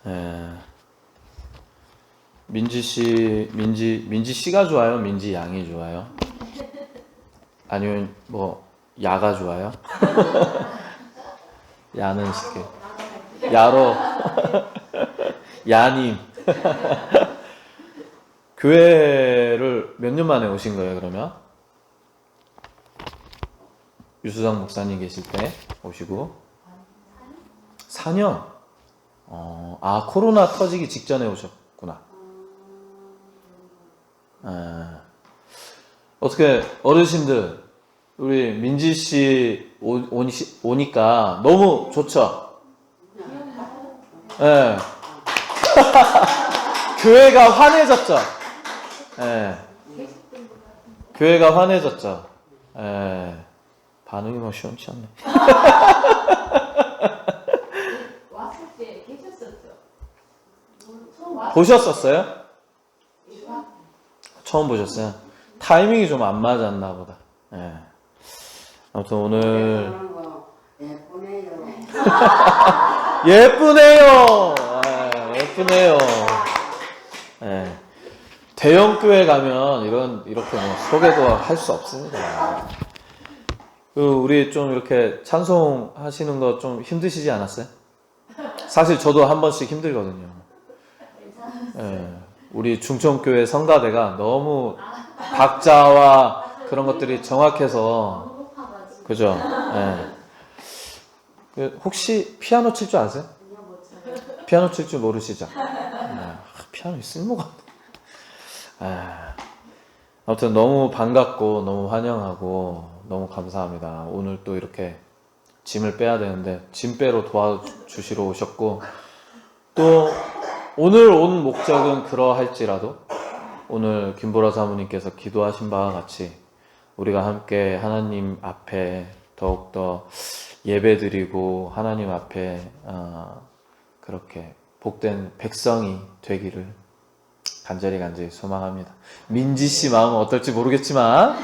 예. 민지 씨가 좋아요? 민지 양이 좋아요? 아니면 뭐 야가 좋아요? 야는 쉽게 야로 야님 교회를 몇 년 만에 오신 거예요, 그러면? 유수상 목사님 계실 때 오시고 4년? 코로나 터지기 직전에 오셨구나. 어떻게 어르신들 우리 민지 씨 오니까 너무 좋죠? 예. 교회가 환해졌죠? 예. 교회가 환해졌죠? 예. 반응이 뭐 시원치 않네. 왔을 때 계셨었죠? 보셨었어요? 처음 보셨어요? 타이밍이 좀 안 맞았나 보다. 예. 아무튼 오늘 예쁘네요. 예쁘네요. 예. 대형 교회 가면 이렇게 뭐 소개도 할 수 없습니다. 우리 좀 이렇게 찬송하시는 거 좀 힘드시지 않았어요? 사실 저도 한 번씩 힘들거든요. 예. 우리 중천교회 성가대가 너무 박자와 그런 것들이 정확해서 그죠? 예. 혹시 피아노 칠 줄 아세요? 피아노 칠 줄 모르시죠? 피아노 쓸모가 없네. 아무튼 너무 반갑고 너무 환영하고 너무 감사합니다. 오늘 또 이렇게 짐을 빼야 되는데 짐 빼러 도와주시러 오셨고 또 오늘 온 목적은 그러할지라도 오늘 김보라 사모님께서 기도하신 바와 같이 우리가 함께 하나님 앞에 더욱더 예배드리고 하나님 앞에 그렇게 복된 백성이 되기를 간절히 소망합니다. 민지 씨 마음은 어떨지 모르겠지만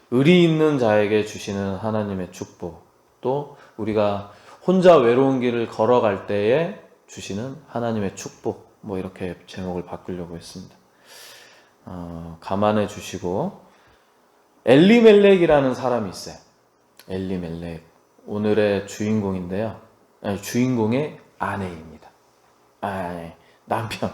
의리 있는 자에게 주시는 하나님의 축복, 또 우리가 혼자 외로운 길을 걸어갈 때에 주시는 하나님의 축복, 뭐 이렇게 제목을 바꾸려고 했습니다. 감안해 주시고 엘리멜렉이라는 사람이 있어요. 엘리멜렉, 오늘의 주인공인데요. 주인공의 아내입니다. 남편.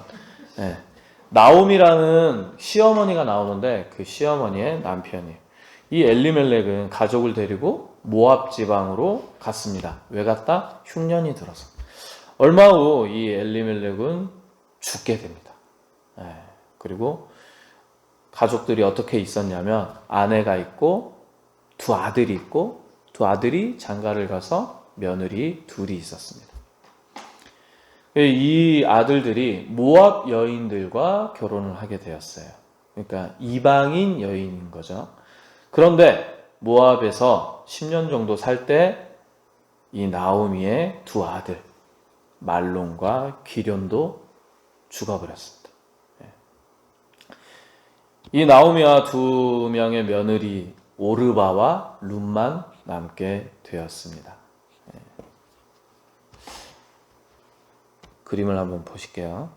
나옴이라는 시어머니가 나오는데 그 시어머니의 남편이에요. 이 엘리멜렉은 가족을 데리고 모압 지방으로 갔습니다. 왜 갔다? 흉년이 들어서. 얼마 후 이 엘리멜렉은 죽게 됩니다. 그리고 가족들이 어떻게 있었냐면 아내가 있고 두 아들이 있고 두 아들이 장가를 가서 며느리 둘이 있었습니다. 이 아들들이 모압 여인들과 결혼을 하게 되었어요. 그러니까 이방인 여인인 거죠. 그런데 모압에서 10년 정도 살 때 이 나오미의 두 아들 말론과 기련도 죽어버렸습니다. 이 나오미와 두 명의 며느리 오르바와 룻만 남게 되었습니다. 그림을 한번 보실게요.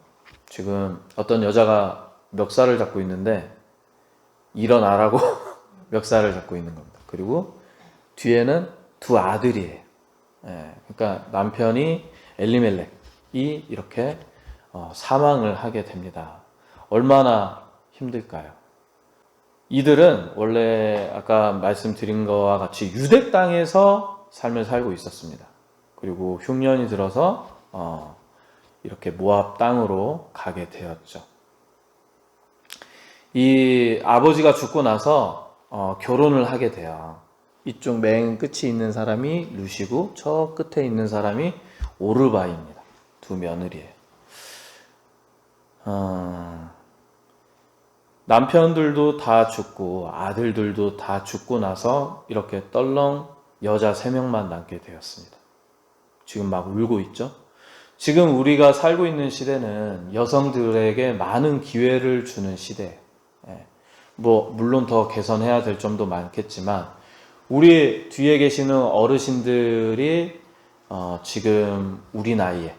지금 어떤 여자가 멱살을 잡고 있는데 일어나라고 멱살을 잡고 있는 겁니다. 그리고 뒤에는 두 아들이에요. 그러니까 남편이 엘리멜렉이 이렇게 사망을 하게 됩니다. 얼마나 힘들까요? 이들은 원래 아까 말씀드린 것과 같이 유대 땅에서 삶을 살고 있었습니다. 그리고 흉년이 들어서 이렇게 모압 땅으로 가게 되었죠. 이 아버지가 죽고 나서 결혼을 하게 돼요. 이쪽 맨 끝이 있는 사람이 룻이고 저 끝에 있는 사람이 오르바입니다. 두 며느리예요. 남편들도 다 죽고 아들들도 다 죽고 나서 이렇게 떨렁 여자 3명만 남게 되었습니다. 지금 막 울고 있죠. 지금 우리가 살고 있는 시대는 여성들에게 많은 기회를 주는 시대예요. 뭐 물론 더 개선해야 될 점도 많겠지만 우리 뒤에 계시는 어르신들이 지금 우리 나이에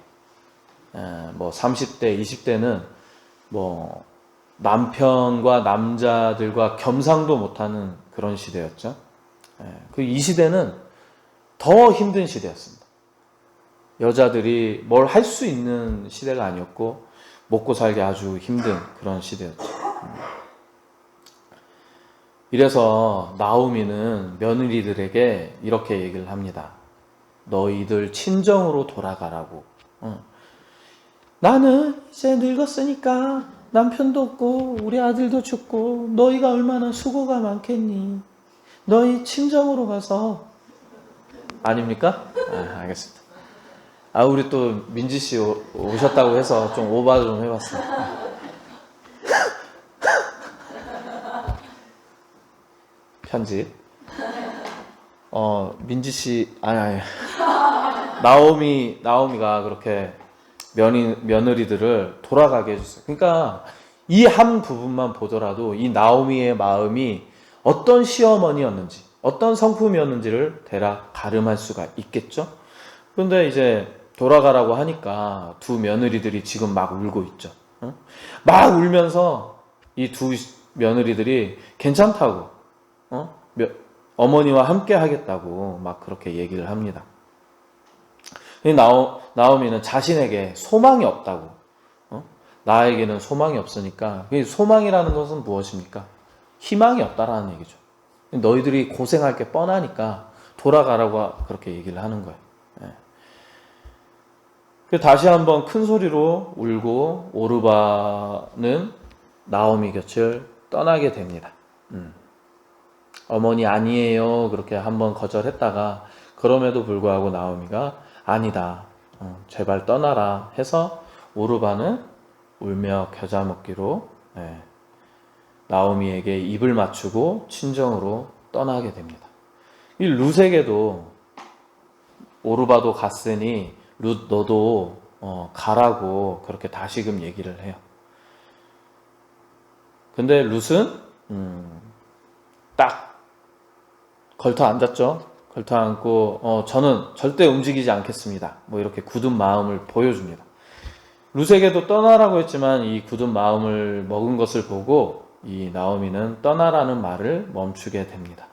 뭐 30대, 20대는 뭐 남편과 남자들과 겸상도 못하는 그런 시대였죠. 그 이 시대는 더 힘든 시대였습니다. 여자들이 뭘 할 수 있는 시대가 아니었고 먹고 살기 아주 힘든 그런 시대였죠. 이래서 나오미는 며느리들에게 이렇게 얘기를 합니다. 너희들 친정으로 돌아가라고. 나는 이제 늙었으니까 남편도 없고 우리 아들도 죽고 너희가 얼마나 수고가 많겠니. 너희 친정으로 가서. 아닙니까? 알겠습니다. 우리 또 민지 씨 오셨다고 해서 좀 오바 좀 해봤습니다. 편집. 민지 씨, 아니. 나오미가 그렇게 며느리들을 돌아가게 해줬어요. 그러니까 이 한 부분만 보더라도 이 나오미의 마음이 어떤 시어머니였는지, 어떤 성품이었는지를 대략 가름할 수가 있겠죠? 그런데 이제 돌아가라고 하니까 두 며느리들이 지금 막 울고 있죠. 막 울면서 이 두 며느리들이 괜찮다고, 어머니와 함께 하겠다고 막 그렇게 얘기를 합니다. 나오미는 자신에게 소망이 없다고, 나에게는 소망이 없으니까, 소망이라는 것은 무엇입니까? 희망이 없다라는 얘기죠. 너희들이 고생할 게 뻔하니까 돌아가라고 그렇게 얘기를 하는 거예요. 다시 한번 큰 소리로 울고 오르바는 나오미 곁을 떠나게 됩니다. 어머니 아니에요 그렇게 한번 거절했다가 그럼에도 불구하고 나오미가 아니다 제발 떠나라 해서 오르바는 울며 겨자 먹기로 나오미에게 입을 맞추고 친정으로 떠나게 됩니다. 이 룻에게도 오르바도 갔으니 룻 너도 가라고 그렇게 다시금 얘기를 해요. 근데 룻은 딱 걸터 앉았죠. 걸터 앉고 저는 절대 움직이지 않겠습니다. 뭐 이렇게 굳은 마음을 보여줍니다. 룻에게도 떠나라고 했지만 이 굳은 마음을 먹은 것을 보고 이 나오미는 떠나라는 말을 멈추게 됩니다.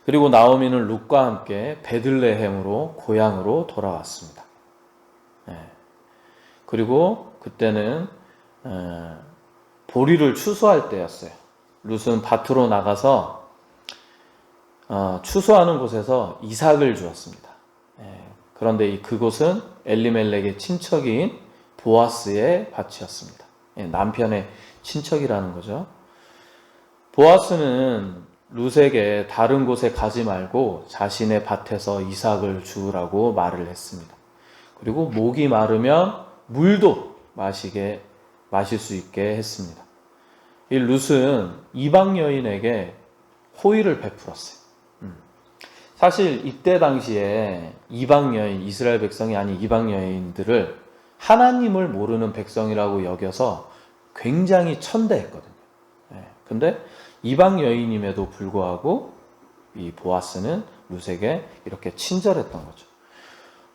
그리고 나오미는 룻과 함께 베들레헴으로 고향으로 돌아왔습니다. 그리고 그때는 보리를 추수할 때였어요. 룻은 밭으로 나가서 추수하는 곳에서 이삭을 주었습니다. 그런데 그곳은 엘리멜렉의 친척인 보아스의 밭이었습니다. 남편의 친척이라는 거죠. 보아스는 룻에게 다른 곳에 가지 말고 자신의 밭에서 이삭을 주우라고 말을 했습니다. 그리고 목이 마르면 물도 마실 수 있게 했습니다. 이 룻은 이방 여인에게 호의를 베풀었어요. 사실 이때 당시에 이방 여인, 이스라엘 백성이 아닌 이방 여인들을 하나님을 모르는 백성이라고 여겨서 굉장히 천대했거든요. 근데 이방 여인임에도 불구하고 이 보아스는 룻에게 이렇게 친절했던 거죠.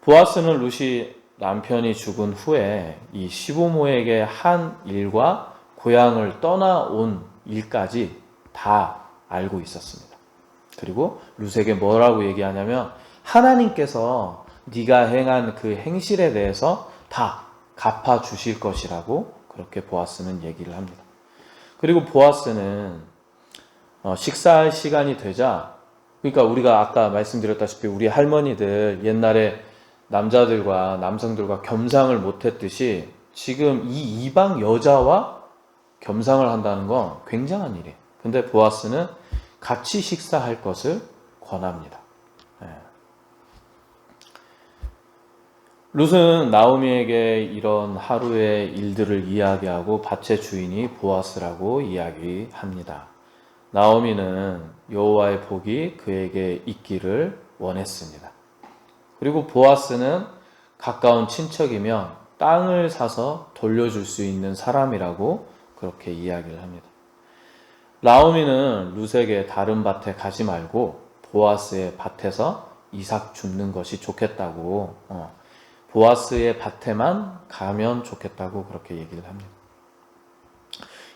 보아스는 룻이 남편이 죽은 후에 이 시부모에게 한 일과 고향을 떠나온 일까지 다 알고 있었습니다. 그리고 룻에게 뭐라고 얘기하냐면 하나님께서 네가 행한 그 행실에 대해서 다 갚아주실 것이라고 그렇게 보아스는 얘기를 합니다. 그리고 보아스는 식사할 시간이 되자, 그러니까 우리가 아까 말씀드렸다시피 우리 할머니들 옛날에 남자들과 남성들과 겸상을 못했듯이 지금 이 이방 여자와 겸상을 한다는 건 굉장한 일이에요. 근데 보아스는 같이 식사할 것을 권합니다. 룻은 나오미에게 이런 하루의 일들을 이야기하고 밭의 주인이 보아스라고 이야기합니다. 나오미는 여호와의 복이 그에게 있기를 원했습니다. 그리고 보아스는 가까운 친척이며 땅을 사서 돌려줄 수 있는 사람이라고 그렇게 이야기를 합니다. 나오미는 룻에게 다른 밭에 가지 말고 보아스의 밭에서 이삭 줍는 것이 좋겠다고, 보아스의 밭에만 가면 좋겠다고 그렇게 얘기를 합니다.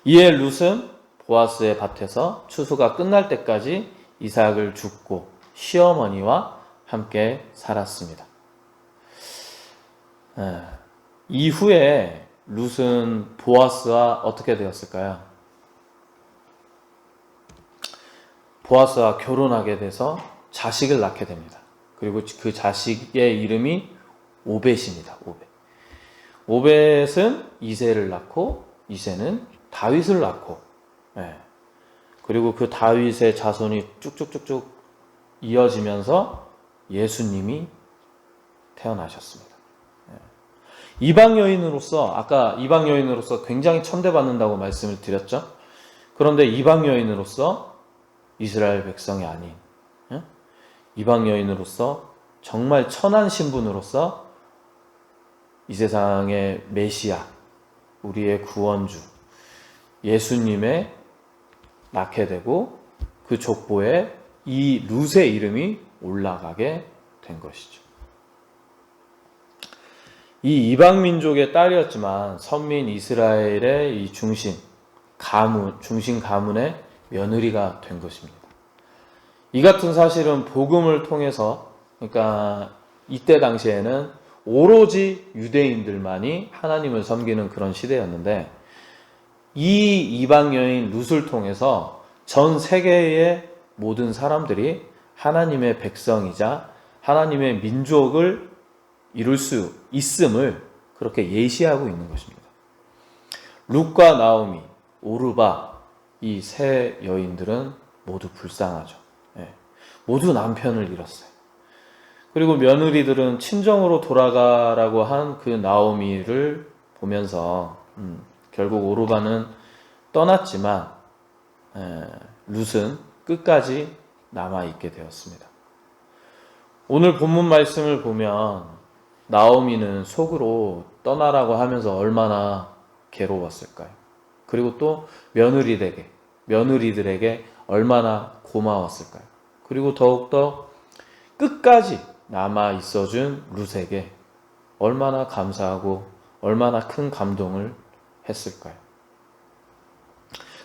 이에 룻은 보아스의 밭에서 추수가 끝날 때까지 이삭을 줍고 시어머니와 함께 살았습니다. 이후에 룻은 보아스와 어떻게 되었을까요? 보아스와 결혼하게 돼서 자식을 낳게 됩니다. 그리고 그 자식의 이름이 오벳입니다. 오벳은 이새를 낳고 이새는 다윗을 낳고, 그리고 그 다윗의 자손이 쭉쭉쭉쭉 이어지면서 예수님이 태어나셨습니다. 이방 여인으로서, 아까 이방 여인으로서 굉장히 천대받는다고 말씀을 드렸죠. 그런데 이방 여인으로서 이스라엘 백성이 아닌 이방 여인으로서 정말 천한 신분으로서 이 세상의 메시아, 우리의 구원주 예수님의 낳게 되고 그 족보에 이 룻의 이름이 올라가게 된 것이죠. 이 이방 민족의 딸이었지만 선민 이스라엘의 이 중심 가문의 며느리가 된 것입니다. 이 같은 사실은 복음을 통해서, 그러니까 이때 당시에는 오로지 유대인들만이 하나님을 섬기는 그런 시대였는데, 이 이방 여인 룻을 통해서 전 세계의 모든 사람들이 하나님의 백성이자 하나님의 민족을 이룰 수 있음을 그렇게 예시하고 있는 것입니다. 룻과 나오미, 오르바, 이 세 여인들은 모두 불쌍하죠. 모두 남편을 잃었어요. 그리고 며느리들은 친정으로 돌아가라고 한 그 나오미를 보면서 결국 오르바는 떠났지만 룻은 끝까지 남아있게 되었습니다. 오늘 본문 말씀을 보면 나오미는 속으로 떠나라고 하면서 얼마나 괴로웠을까요? 그리고 또 며느리들에게 얼마나 고마웠을까요? 그리고 더욱더 끝까지 남아 있어준 룻에게 얼마나 감사하고 얼마나 큰 감동을 했을까요?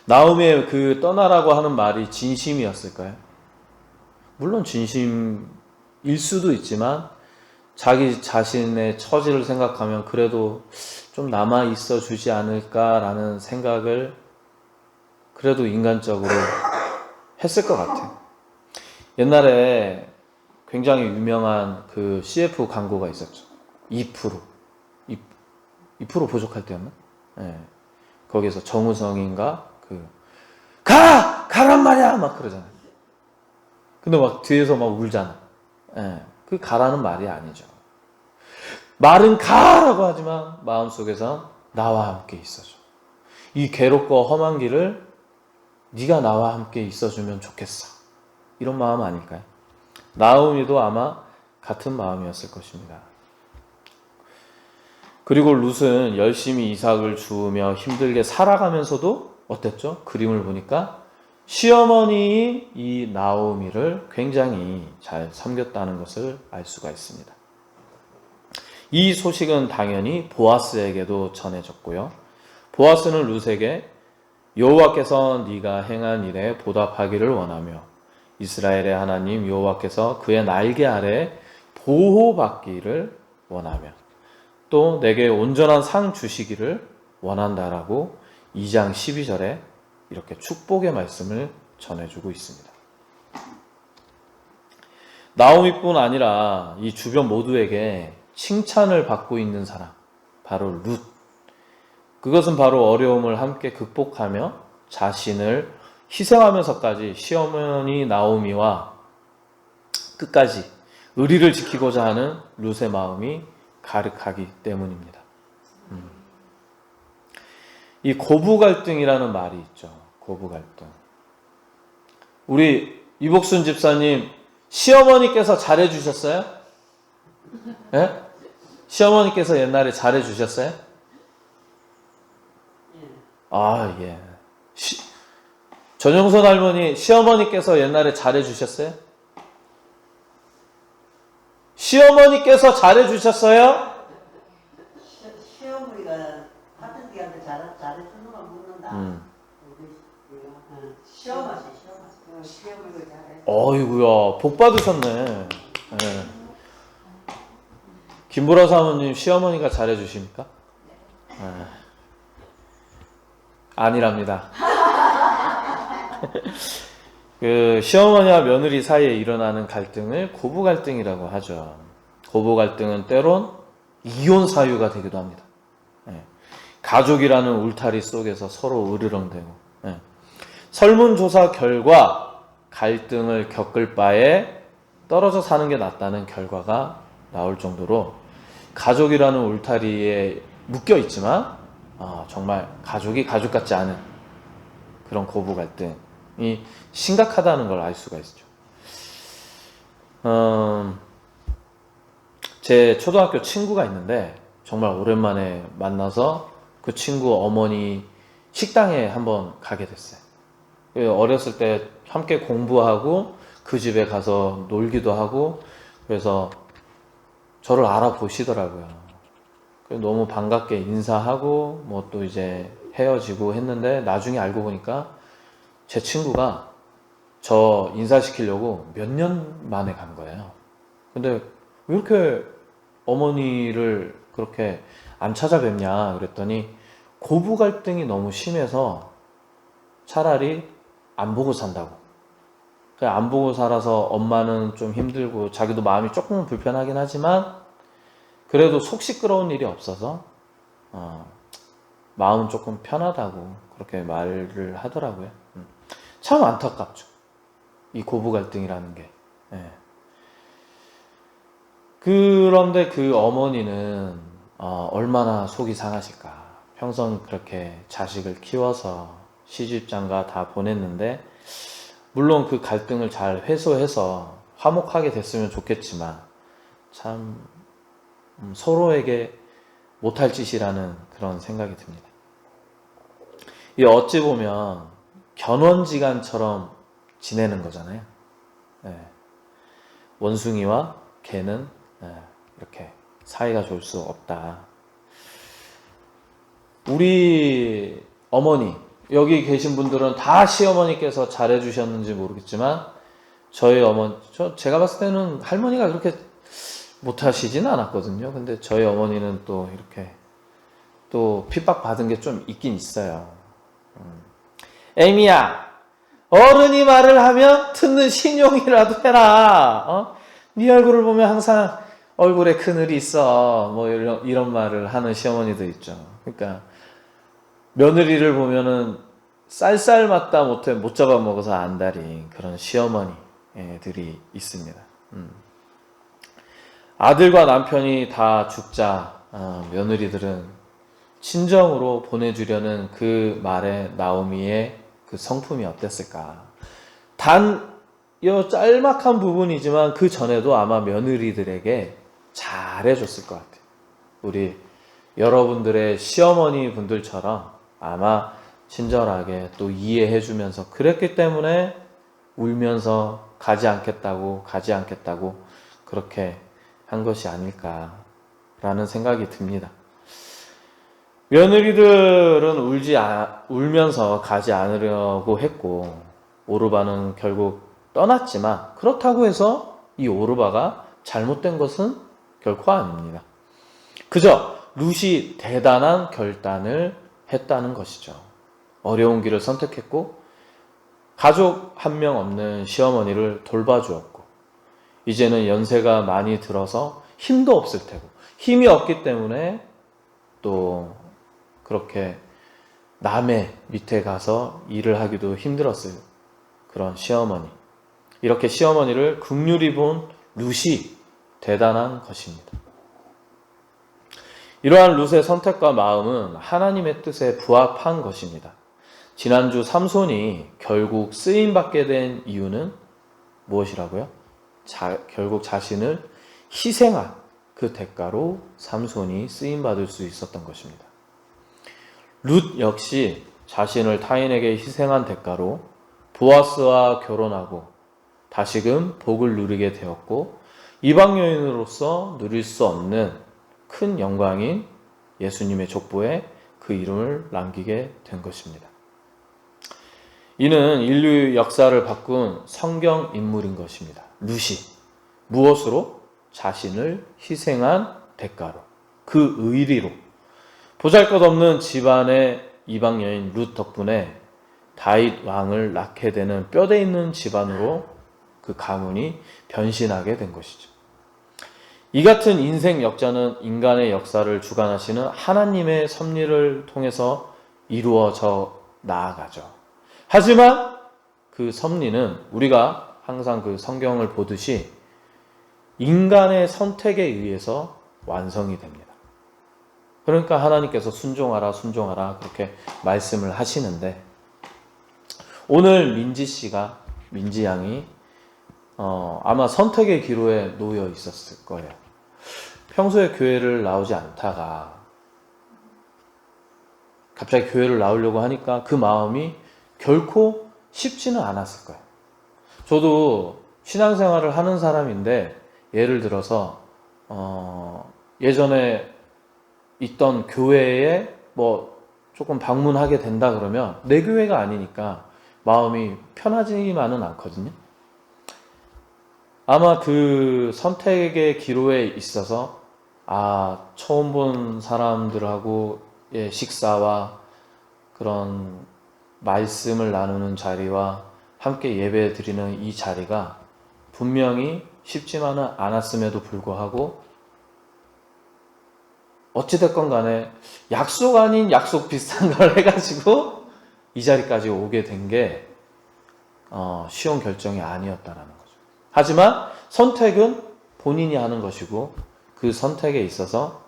나오미의 그 떠나라고 하는 말이 진심이었을까요? 물론 진심일 수도 있지만 자기 자신의 처지를 생각하면 그래도 좀 남아 있어 주지 않을까라는 생각을 그래도 인간적으로 했을 것 같아요. 옛날에 굉장히 유명한 그 CF 광고가 있었죠. 2% 부족할 때였나? 거기서 정우성인가 가란 말이야 막 그러잖아요. 근데 막 뒤에서 막 울잖아. 그 가라는 말이 아니죠. 말은 가라고 하지만 마음속에선 나와 함께 있어줘. 이 괴롭고 험한 길을 네가 나와 함께 있어주면 좋겠어. 이런 마음 아닐까요? 나오미도 아마 같은 마음이었을 것입니다. 그리고 룻은 열심히 이삭을 주우며 힘들게 살아가면서도 어땠죠? 그림을 보니까 시어머니 이 나오미를 굉장히 잘 섬겼다는 것을 알 수가 있습니다. 이 소식은 당연히 보아스에게도 전해졌고요. 보아스는 룻에게 여호와께서 네가 행한 일에 보답하기를 원하며 이스라엘의 하나님 여호와께서 그의 날개 아래 보호받기를 원하며 또 내게 온전한 상 주시기를 원한다라고 2장 12절에 이렇게 축복의 말씀을 전해주고 있습니다. 나오미뿐 아니라 이 주변 모두에게 칭찬을 받고 있는 사람, 바로 룻. 그것은 바로 어려움을 함께 극복하며 자신을 희생하면서까지 시어머니 나오미와 끝까지 의리를 지키고자 하는 룻의 마음이 가득하기 때문입니다. 이 고부 갈등이라는 말이 있죠. 고부 갈등. 우리 이복순 집사님 시어머니께서 잘해주셨어요? 예? 시어머니께서 옛날에 잘해주셨어요? 아, 예. 전용선 할머니 시어머니께서 옛날에 잘해주셨어요? 시어머니께서 잘해주셨어요? 시어머니가 하던 데한테 잘해주는 건 묻는다. 시어머니. 시어머니가 잘해. 어이구야, 복 받으셨네. 네. 김보라 사모님 시어머니가 잘해주십니까? 네. 아니랍니다. 그 시어머니와 며느리 사이에 일어나는 갈등을 고부 갈등이라고 하죠. 고부 갈등은 때론 이혼 사유가 되기도 합니다. 네. 가족이라는 울타리 속에서 서로 으르렁대고. 네. 설문조사 결과 갈등을 겪을 바에 떨어져 사는 게 낫다는 결과가 나올 정도로 가족이라는 울타리에 묶여 있지만 정말 가족이 가족 같지 않은 그런 고부 갈등이 심각하다는 걸 알 수가 있죠. 제 초등학교 친구가 있는데 정말 오랜만에 만나서 그 친구 어머니 식당에 한번 가게 됐어요. 어렸을 때 함께 공부하고 그 집에 가서 놀기도 하고 그래서 저를 알아보시더라고요. 너무 반갑게 인사하고 뭐 또 이제 헤어지고 했는데 나중에 알고 보니까 제 친구가 저 인사시키려고 몇 년 만에 간 거예요. 근데 왜 이렇게 어머니를 그렇게 안 찾아뵙냐 그랬더니 고부 갈등이 너무 심해서 차라리 안 보고 산다고. 그냥 안 보고 살아서 엄마는 좀 힘들고 자기도 마음이 조금 불편하긴 하지만 그래도 속 시끄러운 일이 없어서 마음은 조금 편하다고 그렇게 말을 하더라고요. 참 안타깝죠. 이 고부 갈등이라는 게. 예. 그런데 그 어머니는 얼마나 속이 상하실까. 평생 그렇게 자식을 키워서 시집장가 다 보냈는데 물론 그 갈등을 잘 해소해서 화목하게 됐으면 좋겠지만 참 서로에게 못할 짓이라는 그런 생각이 듭니다. 이 어찌 보면 견원지간처럼 지내는 거잖아요. 네. 원숭이와 개는 이렇게 사이가 좋을 수 없다. 우리 어머니 여기 계신 분들은 다 시어머니께서 잘해주셨는지 모르겠지만 저희 어머니 제가 봤을 때는 할머니가 그렇게 못하시지는 않았거든요. 근데 저희 어머니는 또 이렇게 또 핍박 받은 게 좀 있긴 있어요. 에이미야, 어른이 말을 하면 듣는 신용이라도 해라. 네 얼굴을 보면 항상 얼굴에 그늘이 있어. 뭐 이런 말을 하는 시어머니도 있죠. 그러니까 며느리를 보면은 쌀쌀 맞다 못해 못 잡아먹어서 안달인 그런 시어머니들이 있습니다. 아들과 남편이 다 죽자 며느리들은 친정으로 보내주려는 그 말에 나오미의 그 성품이 어땠을까. 단 이 짤막한 부분이지만 그 전에도 아마 며느리들에게 잘해줬을 것 같아요. 우리 여러분들의 시어머니 분들처럼 아마 친절하게 또 이해해주면서 그랬기 때문에 울면서 가지 않겠다고 그렇게 한 것이 아닐까라는 생각이 듭니다. 며느리들은 울면서 가지 않으려고 했고 오르바는 결국 떠났지만 그렇다고 해서 이 오르바가 잘못된 것은 결코 아닙니다. 그저 룻이 대단한 결단을 했다는 것이죠. 어려운 길을 선택했고 가족 한 명 없는 시어머니를 돌봐주었고 이제는 연세가 많이 들어서 힘도 없을 테고 힘이 없기 때문에 또 그렇게 남의 밑에 가서 일을 하기도 힘들었을 그런 시어머니. 이렇게 시어머니를 긍휼히 본 룻이 대단한 것입니다. 이러한 룻의 선택과 마음은 하나님의 뜻에 부합한 것입니다. 지난주 삼손이 결국 쓰임받게 된 이유는 무엇이라고요? 결국 자신을 희생한 그 대가로 삼손이 쓰임받을 수 있었던 것입니다. 룻 역시 자신을 타인에게 희생한 대가로 보아스와 결혼하고 다시금 복을 누리게 되었고 이방 여인으로서 누릴 수 없는 큰 영광인 예수님의 족보에 그 이름을 남기게 된 것입니다. 이는 인류 역사를 바꾼 성경 인물인 것입니다. 룻이 무엇으로? 자신을 희생한 대가로, 그 의리로. 보잘것없는 집안의 이방 여인 룻 덕분에 다윗 왕을 낳게 되는 뼈대 있는 집안으로 그 가문이 변신하게 된 것이죠. 이 같은 인생 역사는 인간의 역사를 주관하시는 하나님의 섭리를 통해서 이루어져 나아가죠. 하지만 그 섭리는 우리가 항상 그 성경을 보듯이 인간의 선택에 의해서 완성이 됩니다. 그러니까 하나님께서 순종하라 순종하라 그렇게 말씀을 하시는데, 오늘 민지 양이 아마 선택의 기로에 놓여 있었을 거예요. 평소에 교회를 나오지 않다가 갑자기 교회를 나오려고 하니까 그 마음이 결코 쉽지는 않았을 거예요. 저도 신앙생활을 하는 사람인데, 예를 들어서 예전에 있던 교회에 뭐 조금 방문하게 된다 그러면 내 교회가 아니니까 마음이 편하지만은 않거든요. 아마 그 선택의 기로에 있어서 처음 본 사람들하고의 식사와 그런 말씀을 나누는 자리와 함께 예배 드리는 이 자리가 분명히 쉽지만은 않았음에도 불구하고 어찌됐건 간에 약속 아닌 약속 비슷한 걸 해가지고 이 자리까지 오게 된 게 쉬운 결정이 아니었다라는 거죠. 하지만 선택은 본인이 하는 것이고, 그 선택에 있어서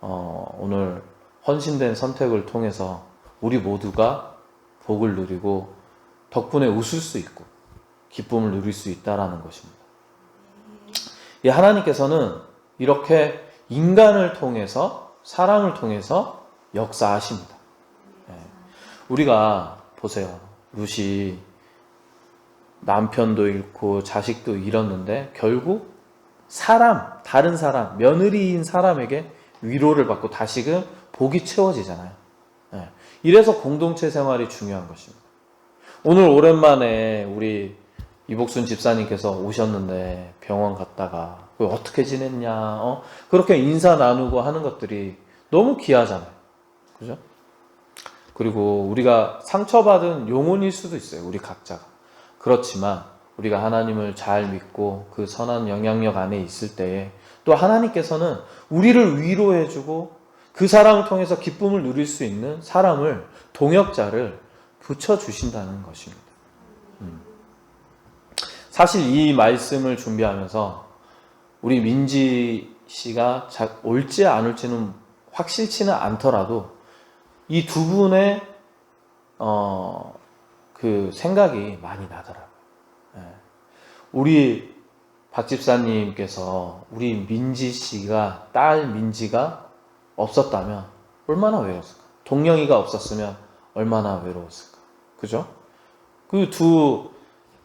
오늘 헌신된 선택을 통해서 우리 모두가 복을 누리고 덕분에 웃을 수 있고 기쁨을 누릴 수 있다라는 것입니다. 하나님께서는 이렇게 인간을 통해서, 사람을 통해서 역사하십니다. 우리가 보세요. 룻이 남편도 잃고 자식도 잃었는데 결국 다른 사람, 며느리인 사람에게 위로를 받고 다시금 복이 채워지잖아요. 이래서 공동체 생활이 중요한 것입니다. 오늘 오랜만에 우리 이복순 집사님께서 오셨는데 병원 갔다가 어떻게 지냈냐, 그렇게 인사 나누고 하는 것들이 너무 귀하잖아요. 그죠? 그리고 우리가 상처받은 영혼일 수도 있어요. 우리 각자가. 그렇지만 우리가 하나님을 잘 믿고 그 선한 영향력 안에 있을 때에 또 하나님께서는 우리를 위로해주고 그 사람을 통해서 기쁨을 누릴 수 있는 사람을, 동역자를 붙여주신다는 것입니다. 사실 이 말씀을 준비하면서 우리 민지 씨가 올지 안 올지는 확실치는 않더라도 이 두 분의 그 생각이 많이 나더라고요. 우리 박 집사님께서 우리 민지 씨가, 딸 민지가 없었다면 얼마나 외로웠을까? 동영이가 없었으면 얼마나 외로웠을까? 그죠? 그 두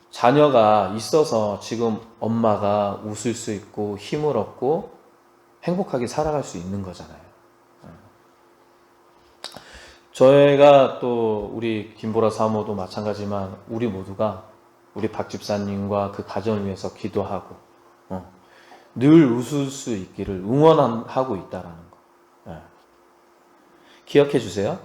자녀가 있어서 지금 엄마가 웃을 수 있고 힘을 얻고 행복하게 살아갈 수 있는 거잖아요. 저희가 또 우리 김보라 사모도 마찬가지지만 우리 모두가 우리 박 집사님과 그 가정을 위해서 기도하고 늘 웃을 수 있기를 응원하고 있다라는 거. 기억해 주세요.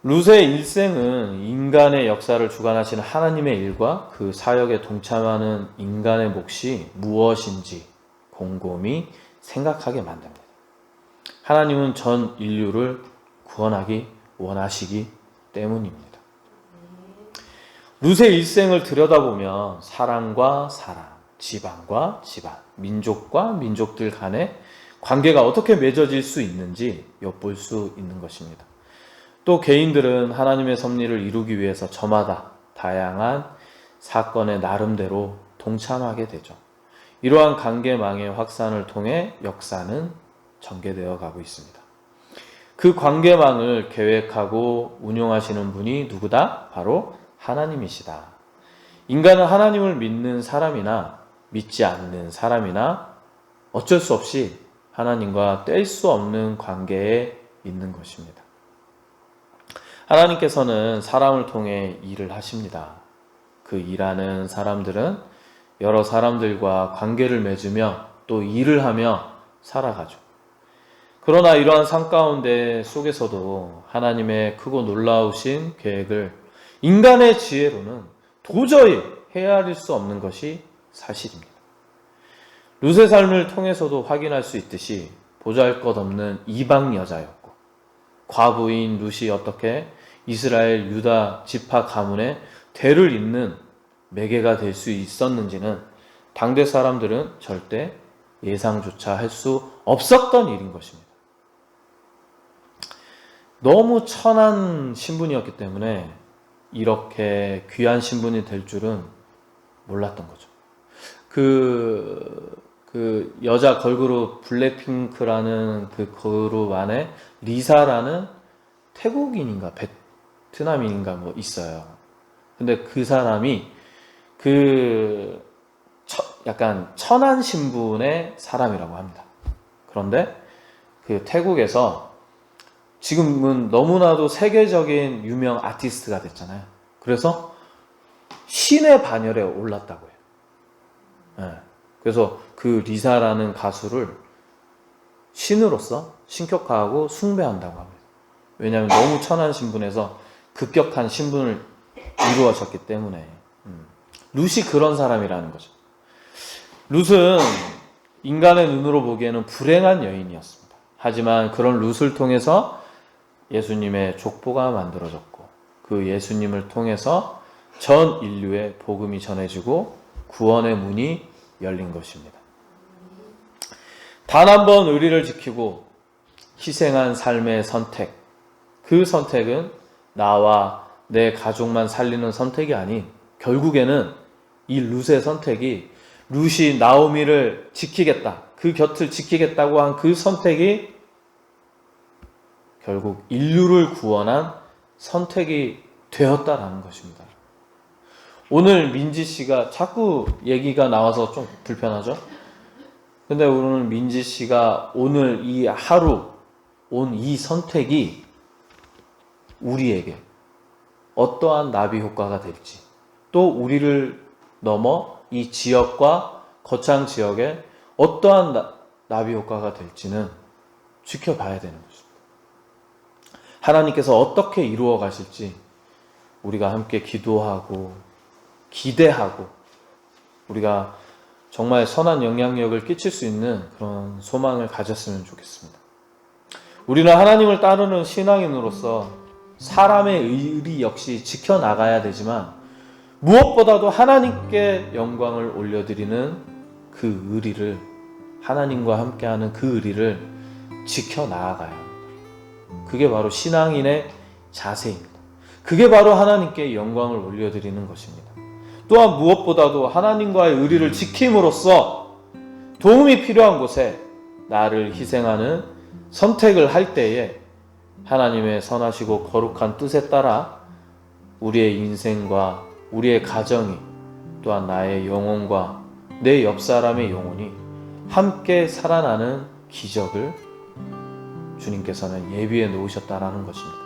룻의 일생은 인간의 역사를 주관하시는 하나님의 일과 그 사역에 동참하는 인간의 몫이 무엇인지 곰곰이 생각하게 만듭니다. 하나님은 전 인류를 구원하기 원하시기 때문입니다. 룻의 일생을 들여다보면 사람과 사람, 지방과 지방, 민족과 민족들 간의 관계가 어떻게 맺어질 수 있는지 엿볼 수 있는 것입니다. 또 개인들은 하나님의 섭리를 이루기 위해서 저마다 다양한 사건에 나름대로 동참하게 되죠. 이러한 관계망의 확산을 통해 역사는 전개되어 가고 있습니다. 그 관계망을 계획하고 운용하시는 분이 누구다? 바로 하나님이시다. 인간은 하나님을 믿는 사람이나 믿지 않는 사람이나 어쩔 수 없이 하나님과 뗄 수 없는 관계에 있는 것입니다. 하나님께서는 사람을 통해 일을 하십니다. 그 일하는 사람들은 여러 사람들과 관계를 맺으며 또 일을 하며 살아가죠. 그러나 이러한 삶 가운데 속에서도 하나님의 크고 놀라우신 계획을 인간의 지혜로는 도저히 헤아릴 수 없는 것이 사실입니다. 룻의 삶을 통해서도 확인할 수 있듯이 보잘것없는 이방 여자였고 과부인 룻이 어떻게 이스라엘 유다 지파 가문의 대를 잇는 매개가 될 수 있었는지는 당대 사람들은 절대 예상조차 할 수 없었던 일인 것입니다. 너무 천한 신분이었기 때문에 이렇게 귀한 신분이 될 줄은 몰랐던 거죠. 그 여자 걸그룹 블랙핑크라는 그 그룹 안에 리사라는 태국인인가 베트남인인가 뭐 있어요. 근데 그 사람이 약간 천한 신분의 사람이라고 합니다. 그런데 그 태국에서 지금은 너무나도 세계적인 유명 아티스트가 됐잖아요. 그래서 신의 반열에 올랐다고 해요. 네. 그래서 그 리사라는 가수를 신으로서 신격화하고 숭배한다고 합니다. 왜냐하면 너무 천한 신분에서 급격한 신분을 이루어졌기 때문에. 룻이 그런 사람이라는 거죠. 룻은 인간의 눈으로 보기에는 불행한 여인이었습니다. 하지만 그런 룻을 통해서 예수님의 족보가 만들어졌고 그 예수님을 통해서 전 인류의 복음이 전해지고 구원의 문이 열린 것입니다. 단 한 번 의리를 지키고 희생한 삶의 선택, 그 선택은 나와 내 가족만 살리는 선택이 아닌 결국에는 이 룻의 선택이 룻이 나오미를 지키겠다, 그 곁을 지키겠다고 한 그 선택이 결국 인류를 구원한 선택이 되었다라는 것입니다. 오늘 민지 씨가 자꾸 얘기가 나와서 좀 불편하죠? 근데 오늘 민지 씨가 오늘 이 하루 온 이 선택이 우리에게 어떠한 나비 효과가 될지, 또 우리를 넘어 이 지역과 거창 지역에 어떠한 나비 효과가 될지는 지켜봐야 되는 것입니다. 하나님께서 어떻게 이루어 가실지 우리가 함께 기도하고 기대하고 우리가 정말 선한 영향력을 끼칠 수 있는 그런 소망을 가졌으면 좋겠습니다. 우리는 하나님을 따르는 신앙인으로서 사람의 의리 역시 지켜나가야 되지만 무엇보다도 하나님께 영광을 올려드리는 그 의리를, 하나님과 함께하는 그 의리를 지켜나가야 합니다. 그게 바로 신앙인의 자세입니다. 그게 바로 하나님께 영광을 올려드리는 것입니다. 또한 무엇보다도 하나님과의 의리를 지킴으로써 도움이 필요한 곳에 나를 희생하는 선택을 할 때에 하나님의 선하시고 거룩한 뜻에 따라 우리의 인생과 우리의 가정이, 또한 나의 영혼과 내 옆 사람의 영혼이 함께 살아나는 기적을 주님께서는 예비해 놓으셨다라는 것입니다.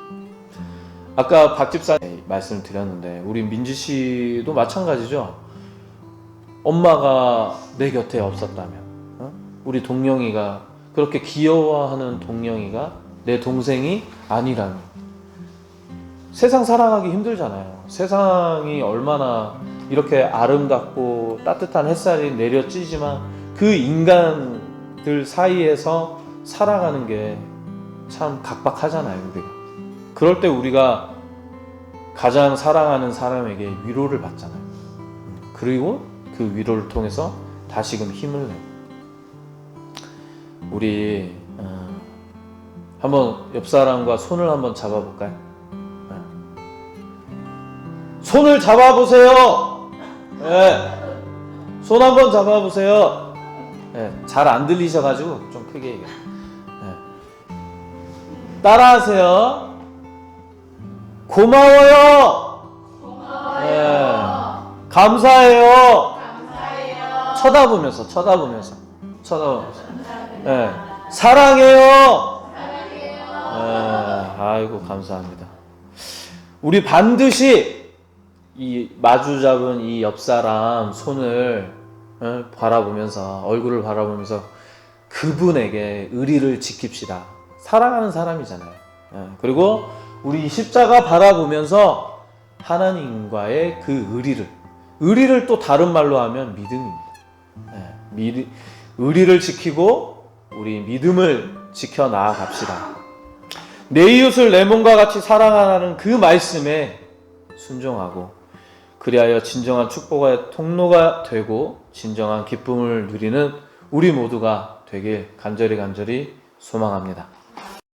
아까 박 집사님 말씀을 드렸는데 우리 민지 씨도 마찬가지죠. 엄마가 내 곁에 없었다면, 우리 동영이가, 그렇게 귀여워하는 동영이가 내 동생이 아니라면 세상 살아가기 힘들잖아요. 세상이 얼마나 이렇게 아름답고 따뜻한 햇살이 내려찌지만 그 인간들 사이에서 살아가는 게 참 각박하잖아요, 우리가. 그럴 때 우리가 가장 사랑하는 사람에게 위로를 받잖아요. 그리고 그 위로를 통해서 다시금 힘을 내고. 우리 한번 옆 사람과 손을 한번 잡아볼까요? 손을 잡아보세요. 네. 손 한번 잡아보세요. 네. 잘 안 들리셔가지고 좀 크게 얘기해요. 네. 따라하세요. 고마워요. 고마워요. 네. 감사해요. 쳐다보면서. 예. 사랑해요. 아이고, 감사합니다. 우리 반드시 이 마주 잡은 이 옆 사람 손을 바라보면서, 얼굴을 바라보면서 그분에게 의리를 지킵시다. 사랑하는 사람이잖아요. 그리고 우리 십자가 바라보면서 하나님과의 그 의리를 또 다른 말로 하면 믿음입니다. 의리를 지키고 우리 믿음을 지켜 나아갑시다. 내 이웃을 내 몸과 같이 사랑하라는 그 말씀에 순종하고, 그리하여 진정한 축복의 통로가 되고 진정한 기쁨을 누리는 우리 모두가 되길 간절히 소망합니다.